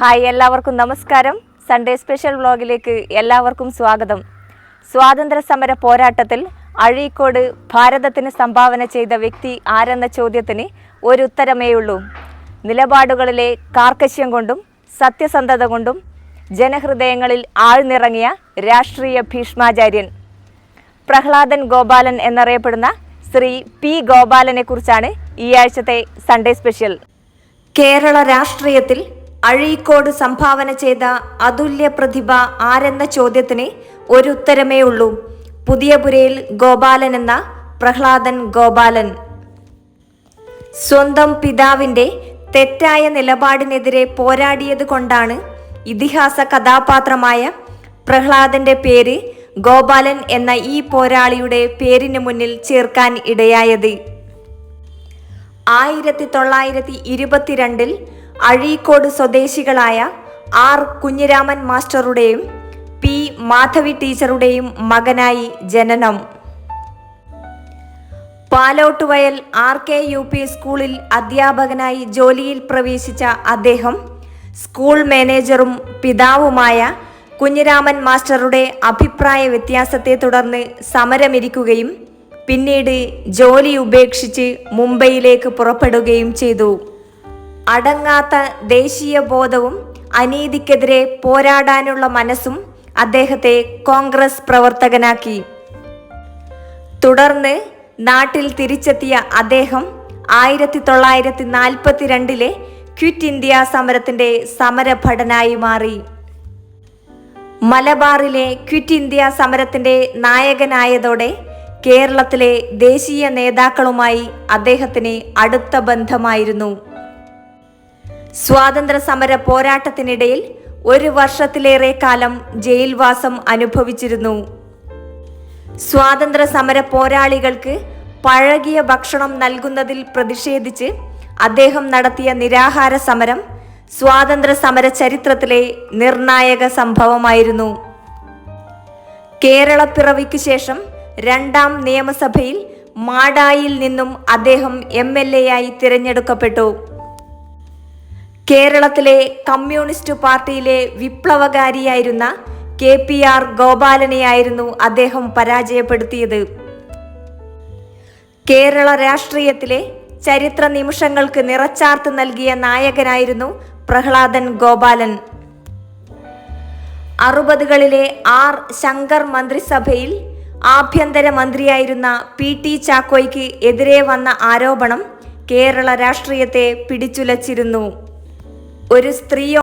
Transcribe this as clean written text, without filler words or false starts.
Hi, എല്ലാവർക്കും നമസ്കാരം. Sunday special വ്ലോഗിലേക്ക് എല്ലാവർക്കും സ്വാഗതം. സ്വാതന്ത്ര്യ സമര പോരാട്ടത്തിൽ അഴീക്കോട് ഭാരതത്തിന് സംഭാവന ചെയ്ത വ്യക്തി ആരെന്ന ചോദ്യത്തിന് ഒരു ഉത്തരമേയുള്ളൂ. നിലപാടുകളിലെ കാർക്കശ്യം കൊണ്ടും സത്യസന്ധത കൊണ്ടും ജനഹൃദയങ്ങളിൽ ആഴ്ന്നിറങ്ങിയ രാഷ്ട്രീയ ഭീഷ്മാചാര്യൻ പ്രഹ്ലാദൻ ഗോപാലൻ എന്നറിയപ്പെടുന്ന ശ്രീ പി ഗോപാലനെ കുറിച്ചാണ് ഈ ആഴ്ചത്തെ സൺഡേ സ്പെഷ്യൽ. കേരള രാഷ്ട്രീയത്തിൽ അഴീക്കോട് സംഭാവന ചെയ്ത അതുല്യ പ്രതിഭ ആരെന്ന ചോദ്യത്തിന് ഒരു ഉത്തരമേ ഉള്ളൂ. പുതിയപുരയിൽ ഗോപാലൻ എന്ന പ്രഹ്ലാദൻ ഗോപാലൻ. സ്വന്തം പിതാവിൻ്റെ തെറ്റായ നിലപാടിനെതിരെ പോരാടിയത് കൊണ്ടാണ് ഇതിഹാസ കഥാപാത്രമായ പ്രഹ്ലാദന്റെ പേര് ഗോപാലൻ എന്ന ഈ പോരാളിയുടെ പേരിന് മുന്നിൽ ചേർക്കാൻ ഇടയായത്. 1922 അഴീക്കോട് സ്വദേശികളായ ആർ കുഞ്ഞിരാമൻ മാസ്റ്ററുടെയും പി മാധവി ടീച്ചറുടെയും മകനായി ജനനം. പാലോട്ടുവയൽ RK-UP സ്കൂളിൽ അധ്യാപകനായി ജോലിയിൽ പ്രവേശിച്ച അദ്ദേഹം സ്കൂൾ മാനേജറും പിതാവുമായ കുഞ്ഞിരാമൻ മാസ്റ്ററുടെ അഭിപ്രായ വ്യത്യാസത്തെ തുടർന്ന് സമരമിരിക്കുകയും പിന്നീട് ജോലി ഉപേക്ഷിച്ച് മുംബൈയിലേക്ക് പുറപ്പെടുകയും ചെയ്തു. അടങ്ങാത്ത ദേശീയ ബോധവും അനീതിക്കെതിരെ പോരാടാനുള്ള മനസ്സും അദ്ദേഹത്തെ കോൺഗ്രസ് പ്രവർത്തകനാക്കി. തുടർന്ന് നാട്ടിൽ തിരിച്ചെത്തിയ അദ്ദേഹം 1942 ക്വിറ്റ് ഇന്ത്യ സമരത്തിന്റെ സമരഭടനായി മാറി. മലബാറിലെ ക്വിറ്റ് ഇന്ത്യ സമരത്തിന്റെ നായകനായതോടെ കേരളത്തിലെ ദേശീയ നേതാക്കളുമായി അദ്ദേഹത്തിന് അടുത്ത ബന്ധമായിരുന്നു. സ്വാതന്ത്ര്യ സമര പോരാട്ടത്തിനിടയിൽ 1 വർഷത്തിലേറെ കാലം ജയിൽവാസം അനുഭവിച്ചിരുന്നു. സ്വാതന്ത്ര്യ സമര പോരാളികൾക്ക് പഴകിയ ഭക്ഷണം നൽകുന്നതിൽ പ്രതിഷേധിച്ച് അദ്ദേഹം നടത്തിയ നിരാഹാര സമരം സ്വാതന്ത്ര്യ സമര ചരിത്രത്തിലെ നിർണായക സംഭവമായിരുന്നു. കേരളപ്പിറവിക്ക് ശേഷം 2ാം നിയമസഭയിൽ മാടായിൽ നിന്നും അദ്ദേഹം MLA ആയി തിരഞ്ഞെടുക്കപ്പെട്ടു. കേരളത്തിലെ കമ്മ്യൂണിസ്റ്റ് പാർട്ടിയിലെ വിപ്ലവകാരിയായിരുന്ന KPR ഗോപാലനെയായിരുന്നു അദ്ദേഹം പരാജയപ്പെടുത്തിയത്. കേരള രാഷ്ട്രീയത്തിലെ ചരിത്ര നിമിഷങ്ങൾക്ക് നിറച്ചാർത്ത് നൽകിയ നായകനായിരുന്നു പ്രഹ്ലാദൻ ഗോപാലൻ. 60കളിലെ R ശങ്കർ മന്ത്രിസഭയിൽ ആഭ്യന്തര മന്ത്രിയായിരുന്ന PT ചാക്കോയ്ക്ക് എതിരെ വന്ന ആരോപണം കേരള രാഷ്ട്രീയത്തെ പിടിച്ചുലച്ചിരുന്നു. ഒരു സ്ത്രീയോ